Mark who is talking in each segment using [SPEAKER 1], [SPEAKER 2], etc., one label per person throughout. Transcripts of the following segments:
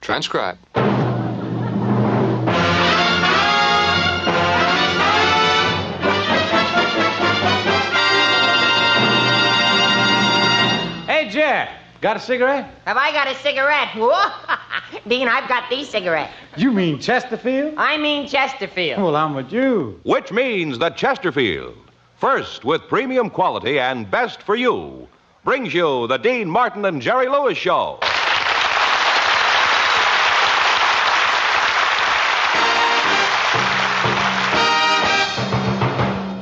[SPEAKER 1] Transcribe.
[SPEAKER 2] Hey, Jack, got a cigarette?
[SPEAKER 3] Have I got a cigarette? Whoa. Dean, I've got the cigarette.
[SPEAKER 2] You mean Chesterfield?
[SPEAKER 3] I mean Chesterfield.
[SPEAKER 2] Well, I'm with you.
[SPEAKER 4] Which means that Chesterfield, first with premium quality and best for you, brings you the Dean Martin and Jerry Lewis Show.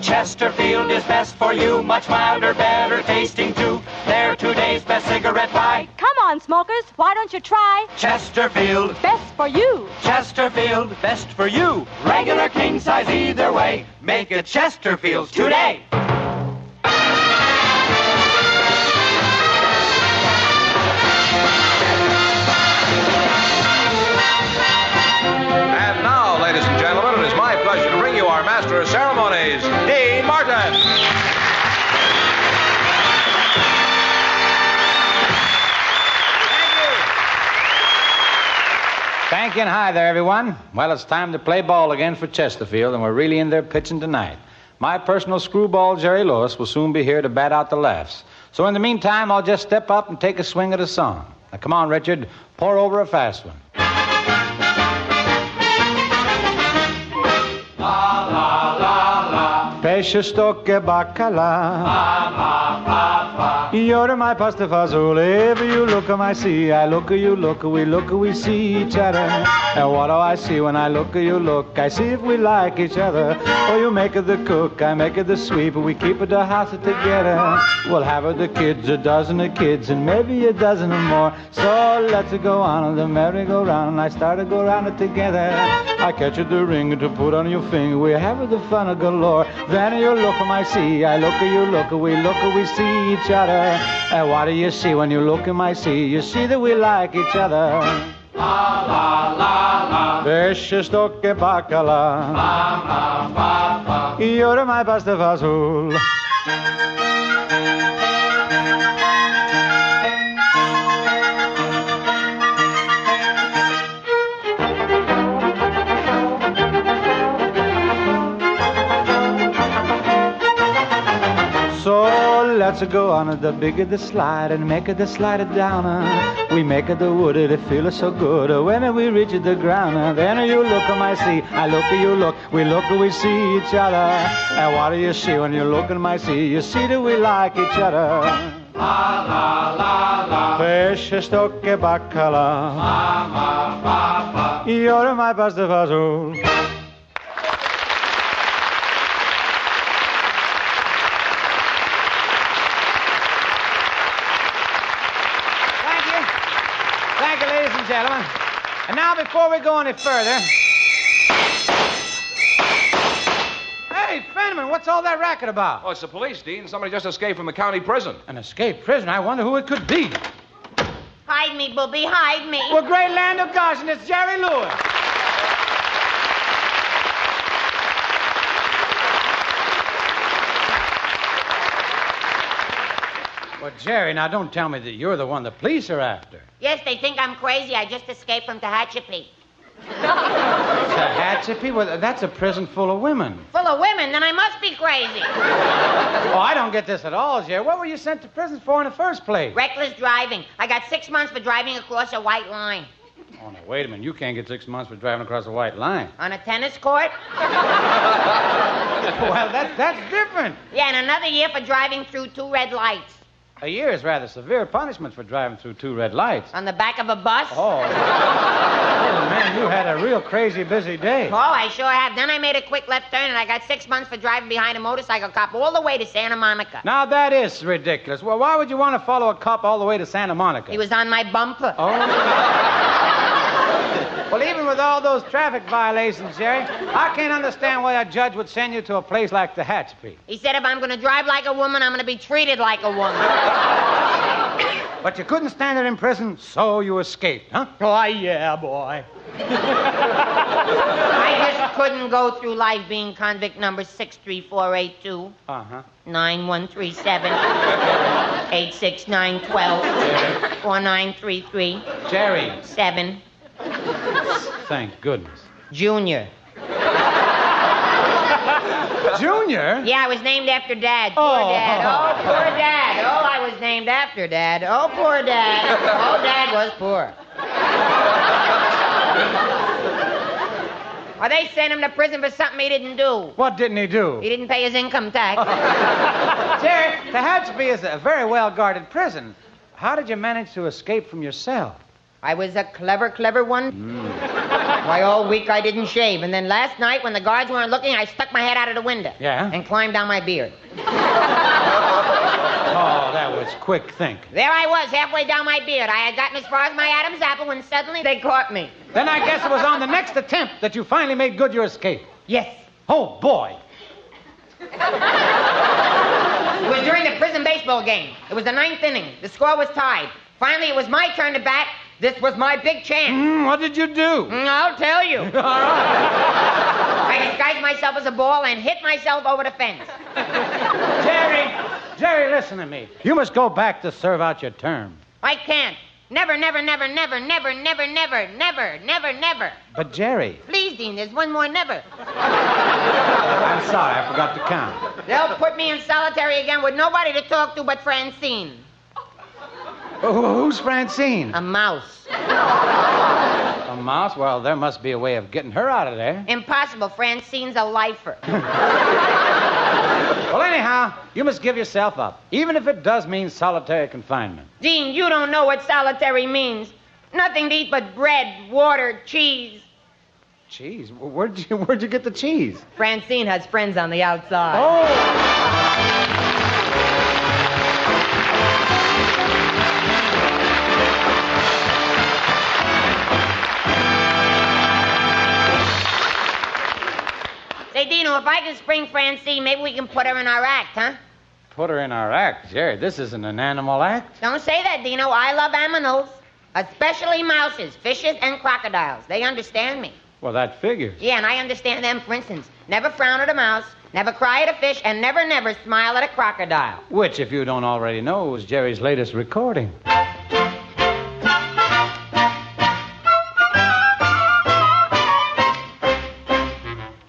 [SPEAKER 5] Chesterfield is best for you, much milder, better tasting too. They're today's best cigarette buy.
[SPEAKER 6] Come on, smokers, why don't you try
[SPEAKER 5] Chesterfield,
[SPEAKER 6] Best for You?
[SPEAKER 5] Chesterfield, best for you. Regular, king size, either way. Make it Chesterfield today.
[SPEAKER 4] And now, ladies and gentlemen, it is my pleasure to bring you our master of ceremonies, Dean Martin.
[SPEAKER 2] Thank you and hi there, everyone. Well, it's time to play ball again for Chesterfield, and we're really in there pitching tonight. My personal screwball, Jerry Lewis, will soon be here to bat out the laughs. So in the meantime, I'll just step up and take a swing at a song. Now, come on, Richard, pour over a fast one. Pesce, stocche, baccalà. You're my pasta fazool. Ever you look at my sea, I look at you, look, we see each other. And what do I see when I look at you, look? I see if we like each other. Oh, you make it the cook, I make it the sweep, we keep it the house together. We'll have it the kids, a dozen of kids, and maybe a dozen or more. So let's go on the merry-go-round, and I start to go round it together. I catch it the ring to put on your finger, we have it the fun of galore. Then you look at my sea, I look at you, look, we see each other. And what do you see when you look at my sea? You see that we like each other. La la la la. Pesce, stocche, baccalà. La la la la. You're my pasta fazool. So let's go on the bigger the slide and make it the slide down. We make it the wood, it feels so good when we reach the ground. Then you look at my sea, I look at you, look, we see each other. And what do you see when you look at my sea? You see that we like each other. La la la la. Pesce, stocche, baccalà. La la la la. You're my pasta fazool. Thank you, ladies and gentlemen. And now, before we go any further... Hey, Fenneman, what's all that racket about?
[SPEAKER 4] Oh, it's the police, Dean. Somebody just escaped from the county prison.
[SPEAKER 2] An escaped prisoner? I wonder who it could be.
[SPEAKER 3] Hide me, Booby, hide me.
[SPEAKER 2] Well, great land of Goshen, it's Jerry Lewis. Well, Jerry, now don't tell me that you're the one the police are after.
[SPEAKER 3] Yes, they think I'm crazy. I just escaped from Tehachapi.
[SPEAKER 2] Tehachapi? Well, that's a prison full of women.
[SPEAKER 3] Full of women? Then I must be crazy.
[SPEAKER 2] Oh, I don't get this at all, Jerry. What were you sent to prison for in the first place?
[SPEAKER 3] Reckless driving. I got 6 months for driving across a white line.
[SPEAKER 2] Oh, now, wait a minute. You can't get 6 months for driving across a white line.
[SPEAKER 3] On a tennis court?
[SPEAKER 2] Well, that's different.
[SPEAKER 3] Yeah, and another year for driving through 2 red lights.
[SPEAKER 2] A year is rather severe punishment for driving through 2 red lights.
[SPEAKER 3] On the back of a bus?
[SPEAKER 2] Oh. Man, you had a real crazy busy day.
[SPEAKER 3] Oh, I sure have. Then I made a quick left turn, and I got 6 months for driving behind a motorcycle cop all the way to Santa Monica.
[SPEAKER 2] Now, that is ridiculous. Well, why would you want to follow a cop all the way to Santa Monica?
[SPEAKER 3] He was on my bumper.
[SPEAKER 2] Oh. Well, even with all those traffic violations, Jerry, I can't understand why a judge would send you to a place like Tehachapi.
[SPEAKER 3] He said if I'm going to drive like a woman, I'm going to be treated like a woman.
[SPEAKER 2] But you couldn't stand it in prison, so you escaped, huh?
[SPEAKER 3] Oh, yeah, boy. I just couldn't go through life being convict number 63482. 9137 86912 4933
[SPEAKER 2] Jerry.
[SPEAKER 3] 7
[SPEAKER 2] Thank goodness.
[SPEAKER 3] Junior.
[SPEAKER 2] Junior?
[SPEAKER 3] Yeah, I was named after Dad. Poor Dad. Oh, poor Dad. Oh, I was named after Dad. Oh, poor Dad. Oh, Dad was poor. Well, they sent him to prison for something he didn't do.
[SPEAKER 2] What didn't he do?
[SPEAKER 3] He didn't pay his income tax.
[SPEAKER 2] Jerry, the Tehachapi is a very well-guarded prison. How did you manage to escape from your cell?
[SPEAKER 3] I was a clever one. Why, all week I didn't shave. And then last night, when the guards weren't looking, I stuck my head out of the window.
[SPEAKER 2] Yeah?
[SPEAKER 3] And climbed down my beard.
[SPEAKER 2] Oh, that was quick thinking.
[SPEAKER 3] There I was, halfway down my beard. I had gotten as far as my Adam's apple when suddenly they caught me.
[SPEAKER 2] Then I guess it was on the next attempt that you finally made good your escape.
[SPEAKER 3] Yes.
[SPEAKER 2] Oh, boy.
[SPEAKER 3] It was during the prison baseball game. It was the 9th inning. The score was tied. Finally, it was my turn to bat. This was my big chance.
[SPEAKER 2] What did you do?
[SPEAKER 3] I'll tell you.
[SPEAKER 2] All right.
[SPEAKER 3] I disguised myself as a ball and hit myself over the fence.
[SPEAKER 2] Jerry, listen to me. You must go back to serve out your term.
[SPEAKER 3] I can't. Never.
[SPEAKER 2] But, Jerry...
[SPEAKER 3] Please, Dean, there's one more never.
[SPEAKER 2] I'm sorry, I forgot to count.
[SPEAKER 3] They'll put me in solitary again with nobody to talk to but Francine.
[SPEAKER 2] Who's Francine?
[SPEAKER 3] A mouse.
[SPEAKER 2] A mouse? Well, there must be a way of getting her out of there.
[SPEAKER 3] Impossible. Francine's a lifer.
[SPEAKER 2] Well, anyhow, you must give yourself up, even if it does mean solitary confinement.
[SPEAKER 3] Dean, you don't know what solitary means. Nothing to eat but bread, water, cheese.
[SPEAKER 2] Cheese? Where'd you get the cheese?
[SPEAKER 3] Francine has friends on the outside.
[SPEAKER 2] Oh!
[SPEAKER 3] Say, Dino, if I can spring Francine, maybe we can put her in our act, huh?
[SPEAKER 2] Put her in our act? Jerry, this isn't an animal act.
[SPEAKER 3] Don't say that, Dino. I love animals. Especially mouses, fishes, and crocodiles. They understand me.
[SPEAKER 2] Well, that figures.
[SPEAKER 3] Yeah, and I understand them, for instance. Never frown at a mouse, never cry at a fish, and never smile at a crocodile.
[SPEAKER 2] Which, if you don't already know, was Jerry's latest recording.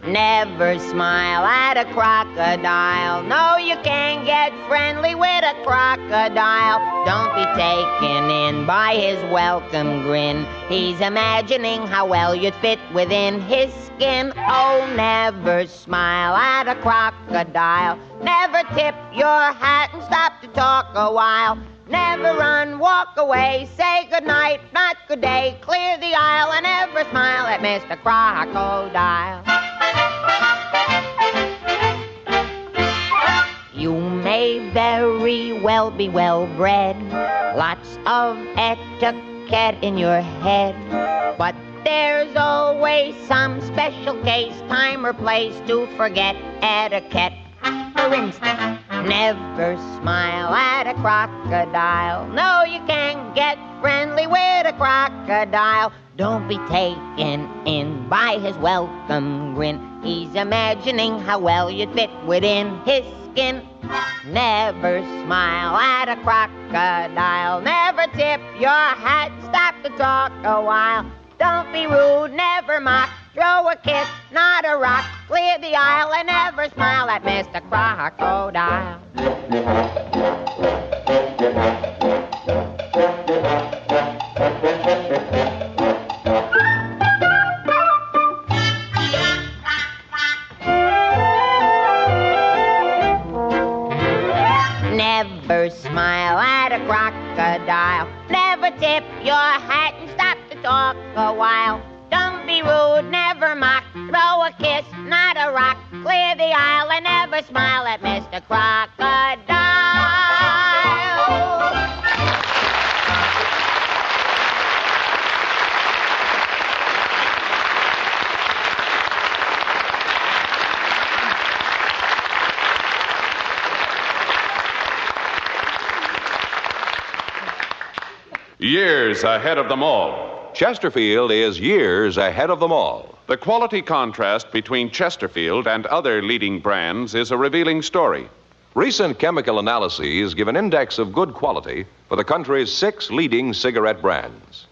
[SPEAKER 3] Never smile at a crocodile. No, you can't get friendly with a crocodile. Don't be taken in by his welcome grin. He's imagining how well you'd fit within his skin. Oh, never smile at a crocodile. Never tip your hat and stop to talk a while. Never run, walk away, say goodnight, not good day. Clear the aisle and never smile at Mr. Crocodile. You may very well be well-bred, lots of etiquette in your head, but there's always some special case, time or place to forget etiquette. For instance, never smile at a crocodile. No, you can't get friendly with a crocodile. Don't be taken in by his welcome grin. He's imagining how well you'd fit within his skin. Never smile at a crocodile. Never tip your hat, stop to talk a while. Don't be rude, never mock. Throw a kiss, not a rock. Clear the aisle and never smile at Mr. Crocodile. Never smile at a crocodile. Never tip your hat and stop to talk a while. Don't be rude, never mock. Throw a kiss, not a rock. Clear the aisle and never smile at Mr. Crocodile.
[SPEAKER 1] Years ahead of them all.
[SPEAKER 4] Chesterfield is years ahead of them all.
[SPEAKER 1] The quality contrast between Chesterfield and other leading brands is a revealing story.
[SPEAKER 4] Recent chemical analyses give an index of good quality for the country's 6 leading cigarette brands.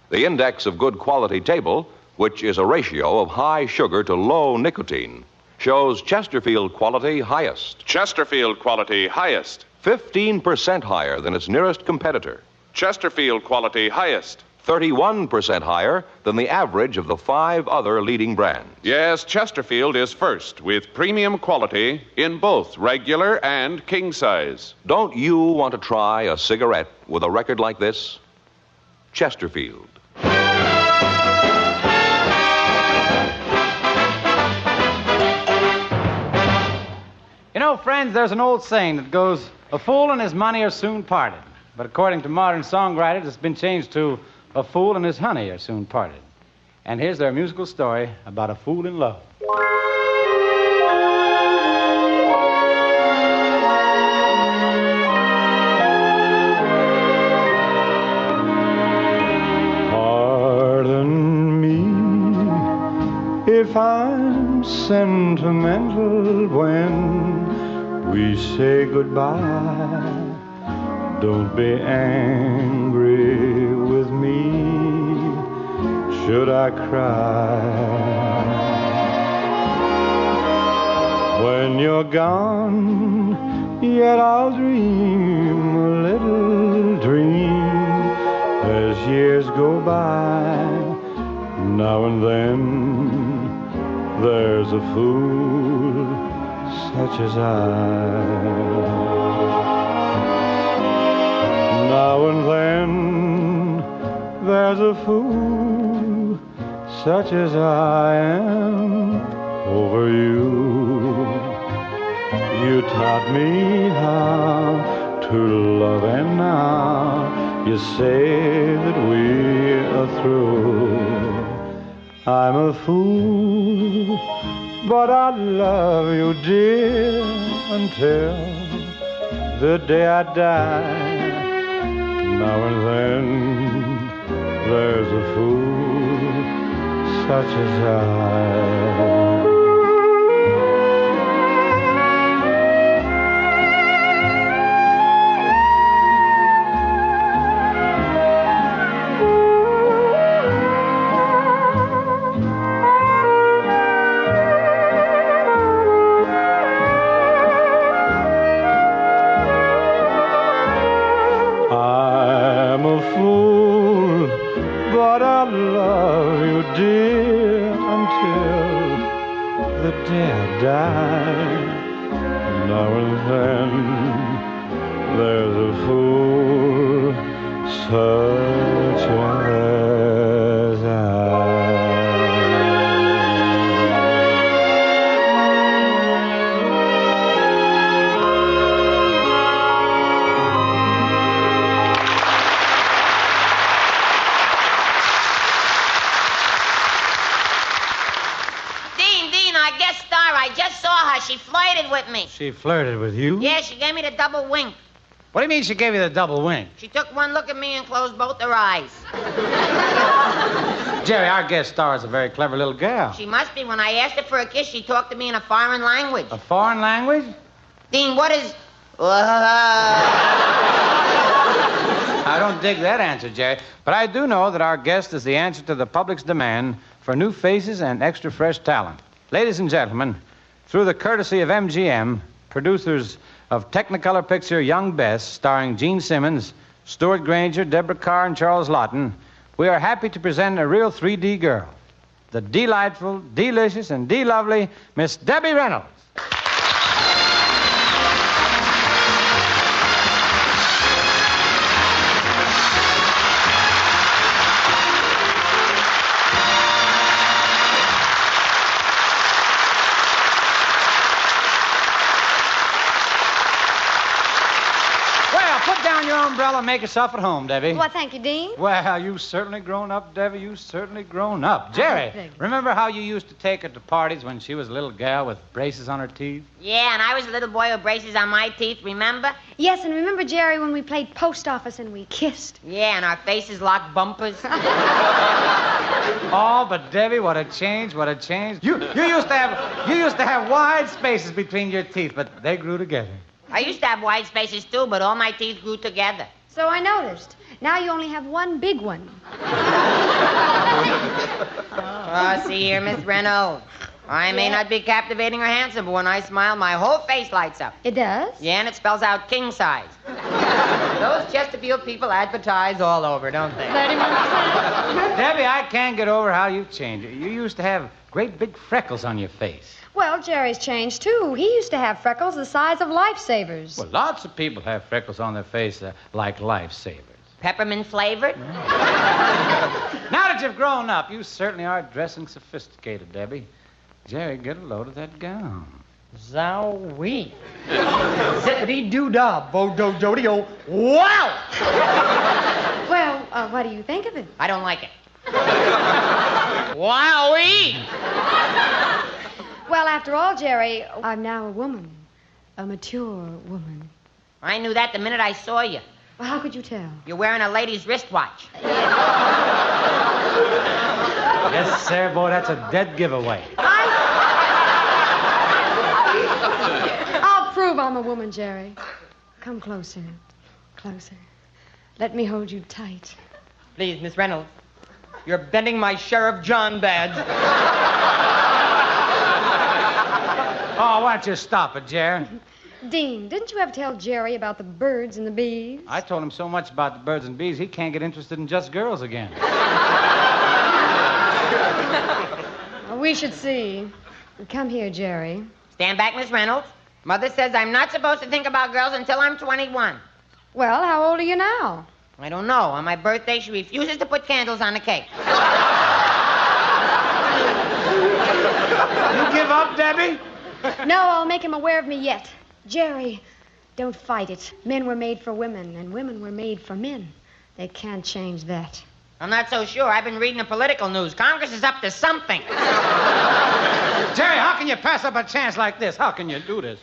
[SPEAKER 4] The index of good quality table, which is a ratio of high sugar to low nicotine, shows Chesterfield quality highest.
[SPEAKER 1] Chesterfield quality highest.
[SPEAKER 4] 15% higher than its nearest competitor.
[SPEAKER 1] Chesterfield quality highest.
[SPEAKER 4] 31% higher than the average of the 5 other leading brands.
[SPEAKER 1] Yes, Chesterfield is first with premium quality in both regular and king size.
[SPEAKER 4] Don't you want to try a cigarette with a record like this? Chesterfield.
[SPEAKER 2] You know, friends, there's an old saying that goes, a fool and his money are soon parted. But according to modern songwriters, it's been changed to, a fool and his honey are soon parted. And here's their musical story about a fool in love. Pardon me if I'm sentimental when we say goodbye. Don't be angry with me, should I cry? When you're gone, yet I'll dream a little dream as years go by. Now and then, there's a fool such as I. Now and then, there's a fool such as I am over you. You taught me how to love, and now you say that we are through. I'm a fool, but I love you, dear, until the day I die. Now and then, there's a fool such as I. Die. Now and then, there's a fool such as I.
[SPEAKER 3] She flirted with me.
[SPEAKER 2] She flirted with you?
[SPEAKER 3] Yeah, she gave me the double wink.
[SPEAKER 2] What do you mean she gave you the double wink?
[SPEAKER 3] She took one look at me and closed both her eyes.
[SPEAKER 2] Jerry, our guest star is a very clever little gal.
[SPEAKER 3] She must be. When I asked her for a kiss, she talked to me in a foreign language.
[SPEAKER 2] A foreign language?
[SPEAKER 3] Dean, what is...
[SPEAKER 2] I don't dig that answer, Jerry. But I do know that our guest is the answer to the public's demand for new faces and extra fresh talent. Ladies and gentlemen, through the courtesy of MGM, producers of Technicolor picture Young Bess, starring Gene Simmons, Stuart Granger, Deborah Carr, and Charles Lawton, we are happy to present a real 3D girl, the delightful, delicious, and de-lovely Miss Debbie Reynolds. Umbrella, make yourself at home, Debbie.
[SPEAKER 6] Well, thank you, Dean.
[SPEAKER 2] Well, you've certainly grown up, Debbie. You've certainly grown up. Jerry, remember how you used to take her to parties when she was a little gal with braces on her teeth?
[SPEAKER 3] Yeah, and I was a little boy with braces on my teeth, remember?
[SPEAKER 6] Yes, and remember, Jerry, when we played post office and we kissed?
[SPEAKER 3] Yeah, and our faces locked bumpers.
[SPEAKER 2] Oh, but Debbie, what a change, what a change. You used to have wide spaces between your teeth, but they grew together.
[SPEAKER 3] I used to have wide spaces, too, but all my teeth grew together.
[SPEAKER 6] So I noticed. Now you only have one big one.
[SPEAKER 3] Oh, see here, Miss Reynolds. I may not be captivating or handsome, but when I smile, my whole face lights up.
[SPEAKER 6] It does?
[SPEAKER 3] Yeah, and it spells out king size. Those Chesterfield people advertise all over, don't they?
[SPEAKER 6] 31%.
[SPEAKER 2] Debbie, I can't get over how you've changed. You used to have great big freckles on your face.
[SPEAKER 6] Well, Jerry's changed, too. He used to have freckles the size of lifesavers.
[SPEAKER 2] Well, lots of people have freckles on their face like lifesavers.
[SPEAKER 3] Peppermint flavored?
[SPEAKER 2] Now that you've grown up, you certainly are dressing sophisticated, Debbie. Jerry, get a load of that gown.
[SPEAKER 3] Zowie. Zippity-doo-dah, bo-do-do-de-o. Wow!
[SPEAKER 6] Well, what do you think of it?
[SPEAKER 3] I don't like it. Wowee!
[SPEAKER 6] Well, after all, Jerry, I'm now a woman. A mature woman.
[SPEAKER 3] I knew that the minute I saw you.
[SPEAKER 6] Well, how could you tell?
[SPEAKER 3] You're wearing a lady's wristwatch.
[SPEAKER 2] Yes, sir, boy, that's a dead giveaway.
[SPEAKER 6] I'll prove I'm a woman, Jerry. Come closer. Closer. Let me hold you tight.
[SPEAKER 3] Please, Miss Reynolds. You're bending my Sheriff John badge.
[SPEAKER 2] Oh, why don't you stop it, Jerry?
[SPEAKER 6] Dean, didn't you ever tell Jerry about the birds and the bees?
[SPEAKER 2] I told him so much about the birds and bees, he can't get interested in just girls again.
[SPEAKER 6] We should see. Come here, Jerry.
[SPEAKER 3] Stand back, Miss Reynolds. Mother says I'm not supposed to think about girls until I'm 21.
[SPEAKER 6] Well, how old are you now?
[SPEAKER 3] I don't know. On my birthday, she refuses to put candles on the cake.
[SPEAKER 2] You give up, Debbie?
[SPEAKER 6] No, I'll make him aware of me yet. Jerry, don't fight it. Men were made for women, and women were made for men. They can't change that.
[SPEAKER 3] I'm not so sure. I've been reading the political news. Congress is up to something.
[SPEAKER 2] Jerry, how can you pass up a chance like this? How can you do this?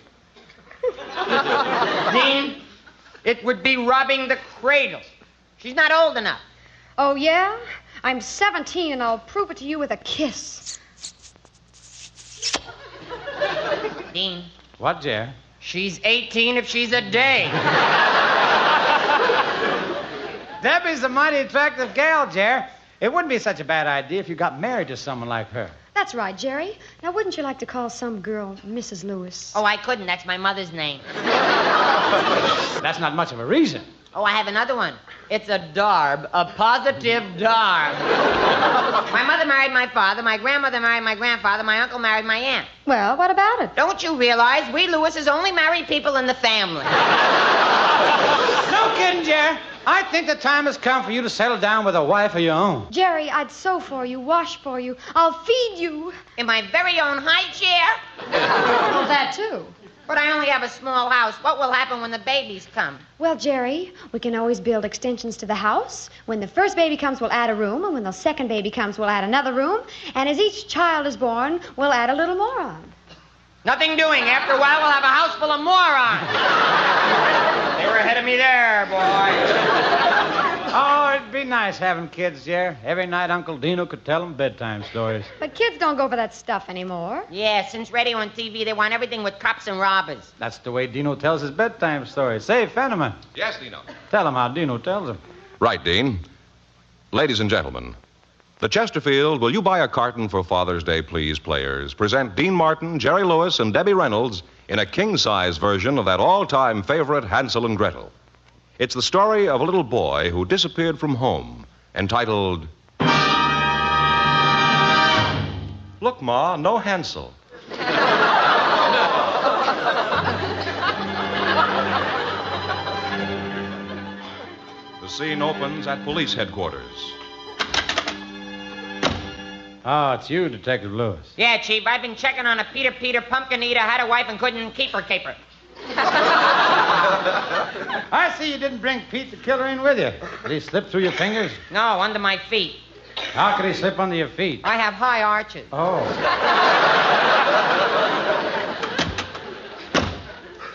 [SPEAKER 3] Dean, it would be robbing the cradle. She's not old enough.
[SPEAKER 6] Oh, yeah? I'm 17, and I'll prove it to you with a kiss.
[SPEAKER 3] Dean,
[SPEAKER 2] What, Jerry?
[SPEAKER 3] she's 18 if she's a day.
[SPEAKER 2] Debbie's a mighty attractive gal, Jerry. It wouldn't be such a bad idea if you got married to someone like her.
[SPEAKER 6] That's right, Jerry. Now, wouldn't you like to call some girl Mrs. Lewis?
[SPEAKER 3] Oh, I couldn't. That's my mother's name.
[SPEAKER 2] That's not much of a reason.
[SPEAKER 3] Oh, I have another one. It's a darb, a positive darb. My mother married my father, my grandmother married my grandfather, my uncle married my aunt.
[SPEAKER 6] Well, what about it?
[SPEAKER 3] Don't you realize we Lewises only marry people in the family?
[SPEAKER 2] No kidding, Jerry. I think the time has come for you to settle down with a wife of your own.
[SPEAKER 6] Jerry, I'd sew for you, wash for you. I'll feed you.
[SPEAKER 3] In my very own high chair?
[SPEAKER 6] Well, that, too.
[SPEAKER 3] But I only have a small house. What will happen when the babies come?
[SPEAKER 6] Well, Jerry, we can always build extensions to the house. When the first baby comes, we'll add a room, and when the second baby comes, we'll add another room, and as each child is born, we'll add a little more on.
[SPEAKER 3] Nothing doing. After a while, we'll have a house full of morons. They were ahead of me there, boy.
[SPEAKER 2] Oh, it'd be nice having kids, Jerry. Every night Uncle Dino could tell them bedtime stories.
[SPEAKER 6] But kids don't go for that stuff anymore.
[SPEAKER 3] Yeah, since radio and TV, they want everything with cops and robbers.
[SPEAKER 2] That's the way Dino tells his bedtime stories. Say, Fenneman,
[SPEAKER 4] Yes, Dino.
[SPEAKER 2] tell him how Dino tells them.
[SPEAKER 4] Right, Dean. Ladies and gentlemen, the Chesterfield Will You Buy a Carton for Father's Day, Please players present Dean Martin, Jerry Lewis, and Debbie Reynolds in a king-size version of that all-time favorite Hansel and Gretel. It's the story of a little boy who disappeared from home, entitled, Look, Ma, no Hansel. The scene opens at police headquarters.
[SPEAKER 2] Oh, it's you, Detective Lewis.
[SPEAKER 3] Yeah, Chief, I've been checking on a Peter pumpkin eater, had a wife and couldn't keep her caper.
[SPEAKER 2] I see you didn't bring Pete the killer in with you. Did he slip through your fingers?
[SPEAKER 3] No, under my feet.
[SPEAKER 2] How could he slip under your feet?
[SPEAKER 3] I have high arches.
[SPEAKER 2] Oh.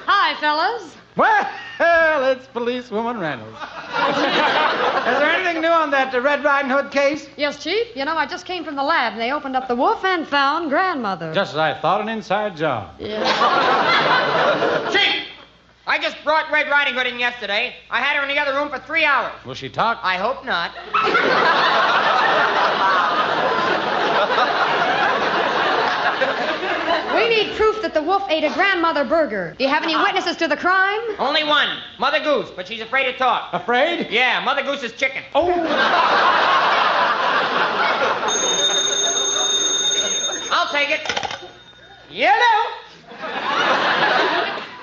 [SPEAKER 6] Hi, fellas.
[SPEAKER 2] Well, it's Policewoman Reynolds. Is there anything new on that Red Riding Hood case?
[SPEAKER 6] Yes, Chief. You know, I just came from the lab, and they opened up the wolf and found grandmother.
[SPEAKER 2] Just as I thought, an inside job.
[SPEAKER 3] Chief!
[SPEAKER 7] I just brought Red Riding Hood in yesterday. I had her in the other room for 3 hours.
[SPEAKER 2] Will she talk?
[SPEAKER 7] I hope not.
[SPEAKER 6] We need proof that the wolf ate a grandmother burger. Do you have any witnesses to the crime?
[SPEAKER 7] Only one, Mother Goose, but she's afraid to talk.
[SPEAKER 2] Afraid?
[SPEAKER 7] Yeah, Mother Goose's chicken.
[SPEAKER 2] Oh!
[SPEAKER 7] I'll take it. Yellow.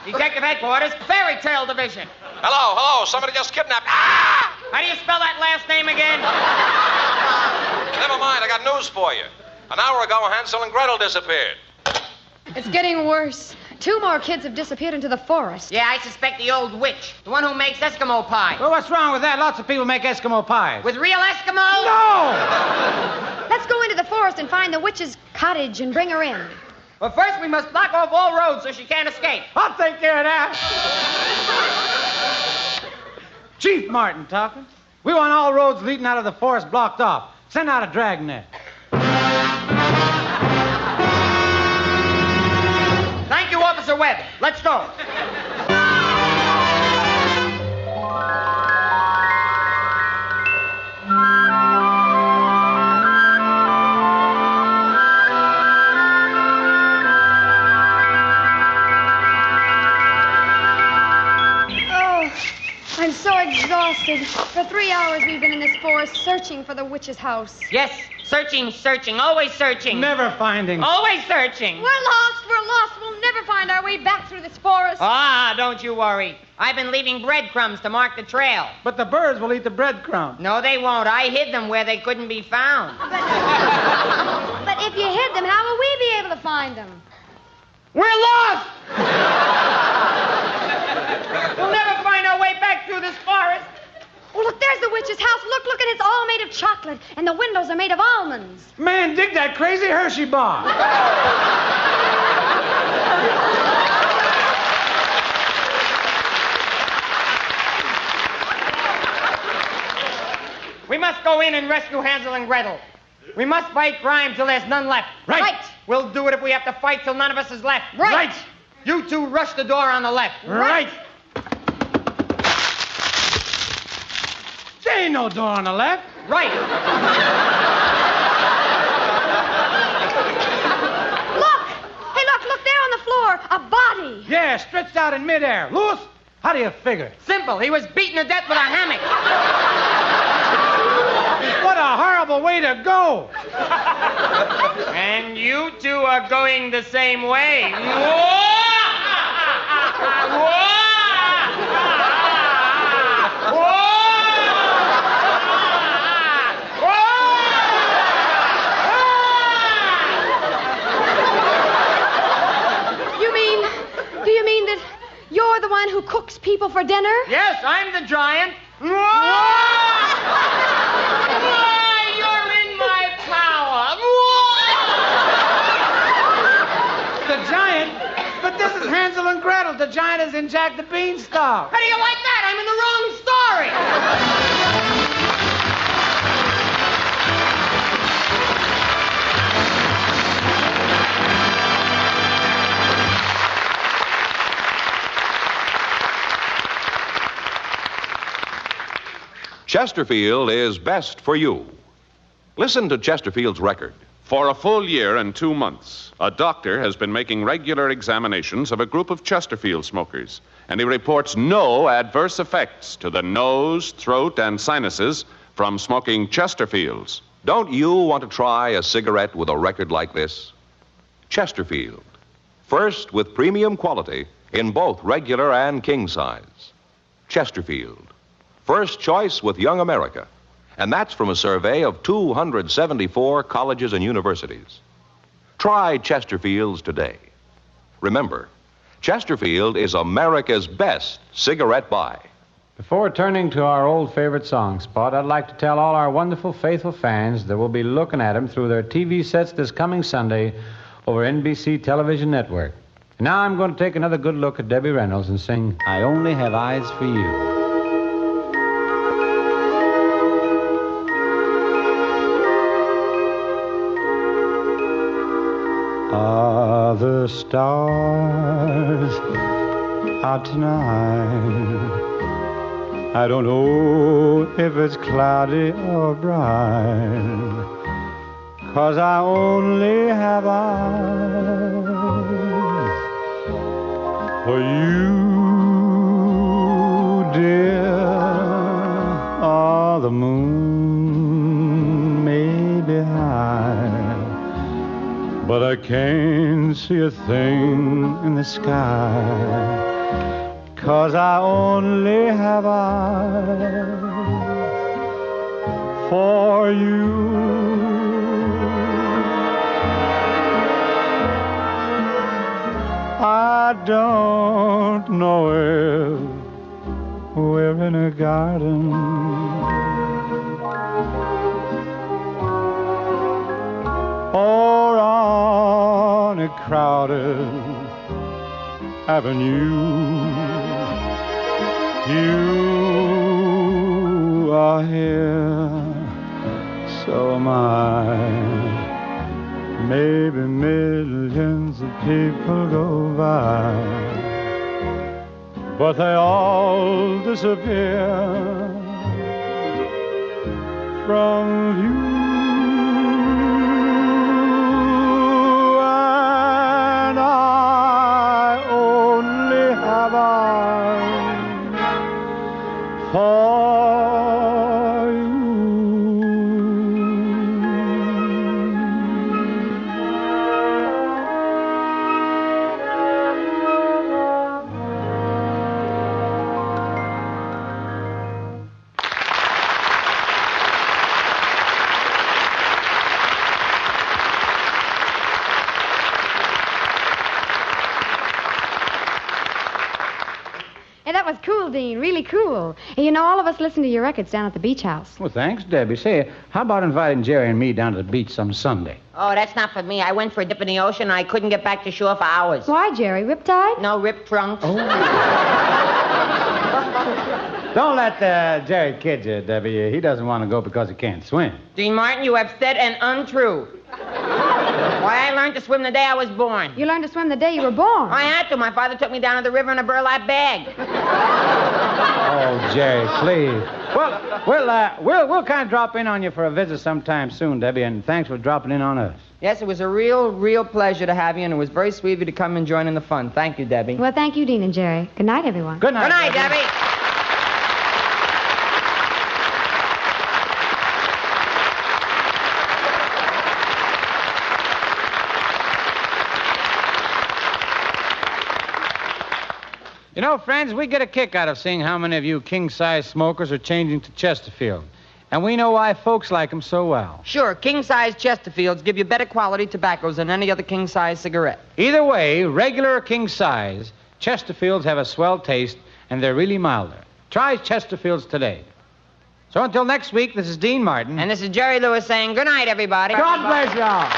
[SPEAKER 7] Detective Headquarters, Fairy Tale Division.
[SPEAKER 4] Hello, somebody just kidnapped. Ah!
[SPEAKER 7] How do you spell that last name again?
[SPEAKER 4] Never mind, I got news for you. An hour ago, Hansel and Gretel disappeared.
[SPEAKER 6] It's getting worse. 2 more kids have disappeared into the forest.
[SPEAKER 7] Yeah, I suspect the old witch, the one who makes Eskimo pie.
[SPEAKER 2] Well, what's wrong with that? Lots of people make Eskimo pies.
[SPEAKER 7] With real Eskimos?
[SPEAKER 2] No!
[SPEAKER 6] Let's go into the forest and find the witch's cottage and bring her in.
[SPEAKER 7] But first, we must block off all roads so she can't escape.
[SPEAKER 2] I'll take care of that. Chief Martin talking. We want all roads leading out of the forest blocked off. Send out a dragnet.
[SPEAKER 7] Thank you, Officer Webb. Let's go.
[SPEAKER 6] I'm so exhausted. For 3 hours we've been in this forest searching for the witch's house.
[SPEAKER 7] Yes, searching, always searching.
[SPEAKER 2] Never finding.
[SPEAKER 7] Always searching.
[SPEAKER 6] We're lost. We'll never find our way back through this forest.
[SPEAKER 7] Ah, don't you worry. I've been leaving breadcrumbs to mark the trail.
[SPEAKER 2] But the birds will eat the breadcrumbs.
[SPEAKER 7] No, they won't. I hid them where they couldn't be found.
[SPEAKER 6] But if you hid them, how will we be able to find them?
[SPEAKER 7] We're lost! We'll never find our way back through this forest.
[SPEAKER 6] Oh, look, there's the witch's house. Look, and it's all made of chocolate, and the windows are made of almonds.
[SPEAKER 2] Man, dig that crazy Hershey bar.
[SPEAKER 7] We must go in and rescue Hansel and Gretel. We must fight crime till there's none left.
[SPEAKER 2] Right.
[SPEAKER 7] We'll do it if we have to fight till none of us is left.
[SPEAKER 6] Right.
[SPEAKER 7] You two rush the door on the left.
[SPEAKER 2] Right. There ain't no door on the left.
[SPEAKER 7] Right.
[SPEAKER 6] Look there on the floor, a body.
[SPEAKER 2] Yeah, stretched out in midair. Louis, how do you figure?
[SPEAKER 7] Simple. He was beaten to death with a hammock.
[SPEAKER 2] What a horrible way to go.
[SPEAKER 7] And you two are going the same way.
[SPEAKER 6] Do you mean that you're the one who cooks people for dinner?
[SPEAKER 7] Yes, I'm the giant. You're in my power.
[SPEAKER 2] The giant? But this is Hansel and Gretel. The giant is in Jack the Beanstalk.
[SPEAKER 7] How do you like that? I'm in the wrong story.
[SPEAKER 4] Chesterfield is best for you. Listen to Chesterfield's record.
[SPEAKER 1] For a full year and 2 months, a doctor has been making regular examinations of a group of Chesterfield smokers, and he reports no adverse effects to the nose, throat, and sinuses from smoking Chesterfields.
[SPEAKER 4] Don't you want to try a cigarette with a record like this? Chesterfield. First with premium quality in both regular and king size. Chesterfield. First choice with Young America. And that's from a survey of 274 colleges and universities. Try Chesterfields today. Remember, Chesterfield is America's best cigarette buy.
[SPEAKER 2] Before turning to our old favorite song spot, I'd like to tell all our wonderful, faithful fans that we'll be looking at them through their TV sets this coming Sunday over NBC Television Network. Now I'm going to take another good look at Debbie Reynolds and sing I Only Have Eyes for You. Other stars out tonight. I don't know if it's cloudy or bright, 'cause I only have eyes for you, dear. Oh, the moon may be high, but I can't see a thing in the sky, 'cause I only have eyes for you. I don't know if we're in a garden or on a crowded avenue. You are here, so am I. Maybe millions of people go by, but they all disappear from view. And I only have eyes for you.
[SPEAKER 6] Hey, that was cool, Dean. Really cool. Hey, you know, all of us listen to your records down at the beach house.
[SPEAKER 2] Well, thanks, Debbie. Say, how about inviting Jerry and me down to the beach some Sunday?
[SPEAKER 3] Oh, that's not for me. I went for a dip in the ocean and I couldn't get back to shore for hours.
[SPEAKER 6] Why, Jerry? Riptide?
[SPEAKER 3] No ripped trunks.
[SPEAKER 2] Oh. Don't let Jerry kid you, Debbie. He doesn't want to go because he can't swim.
[SPEAKER 3] Dean Martin, you have said an untrue. Why, I learned to swim the day I was born.
[SPEAKER 6] You learned to swim the day you were born.
[SPEAKER 3] I had to. My father took me down to the river in a burlap bag.
[SPEAKER 2] Oh, Jerry, please. Well, we'll kind of drop in on you for a visit sometime soon, Debbie, and thanks for dropping in on us.
[SPEAKER 7] Yes, it was a real pleasure to have you, and it was very sweet of you to come and join in the fun. Thank you, Debbie.
[SPEAKER 6] Well, thank you, Dean and Jerry. Good night, everyone.
[SPEAKER 2] Good night.
[SPEAKER 3] Good night, Debbie.
[SPEAKER 2] You know, friends, we get a kick out of seeing how many of you king-size smokers are changing to Chesterfield. And we know why folks like them so well.
[SPEAKER 7] Sure, king-size Chesterfields give you better quality tobaccos than any other king-size cigarette.
[SPEAKER 2] Either way, regular or king-size, Chesterfields have a swell taste, and they're really milder. Try Chesterfields today. So until next week, this is Dean Martin.
[SPEAKER 3] And this is Jerry Lewis saying good night, everybody.
[SPEAKER 2] God bless y'all.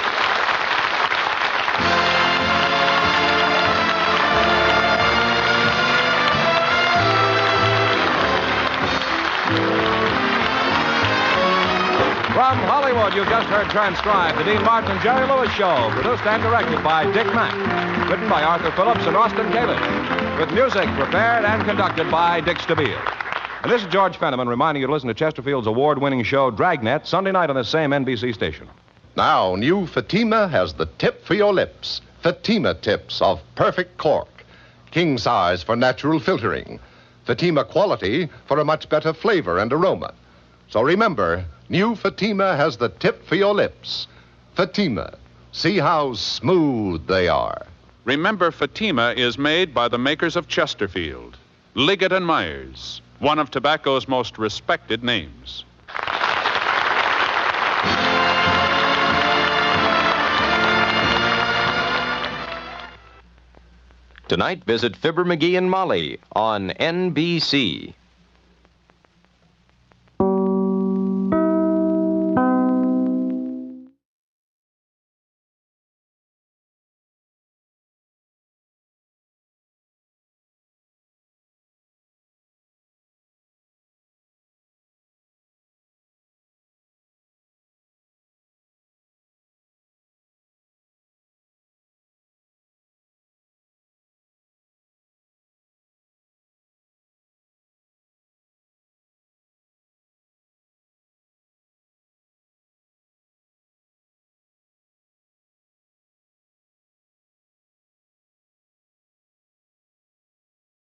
[SPEAKER 4] From Hollywood, you've just heard transcribed the Dean Martin and Jerry Lewis Show, produced and directed by Dick Mack, written by Arthur Phillips and Austin Kalish, with music prepared and conducted by Dick Stabile. And this is George Fenneman reminding you to listen to Chesterfield's award-winning show, Dragnet, Sunday night on this same NBC station.
[SPEAKER 8] Now, new Fatima has the tip for your lips. Fatima tips of perfect cork. King size for natural filtering. Fatima quality for a much better flavor and aroma. So remember, new Fatima has the tip for your lips. Fatima. See how smooth they are.
[SPEAKER 1] Remember, Fatima is made by the makers of Chesterfield, Liggett and Myers, one of tobacco's most respected names.
[SPEAKER 9] Tonight, visit Fibber McGee and Molly on NBC.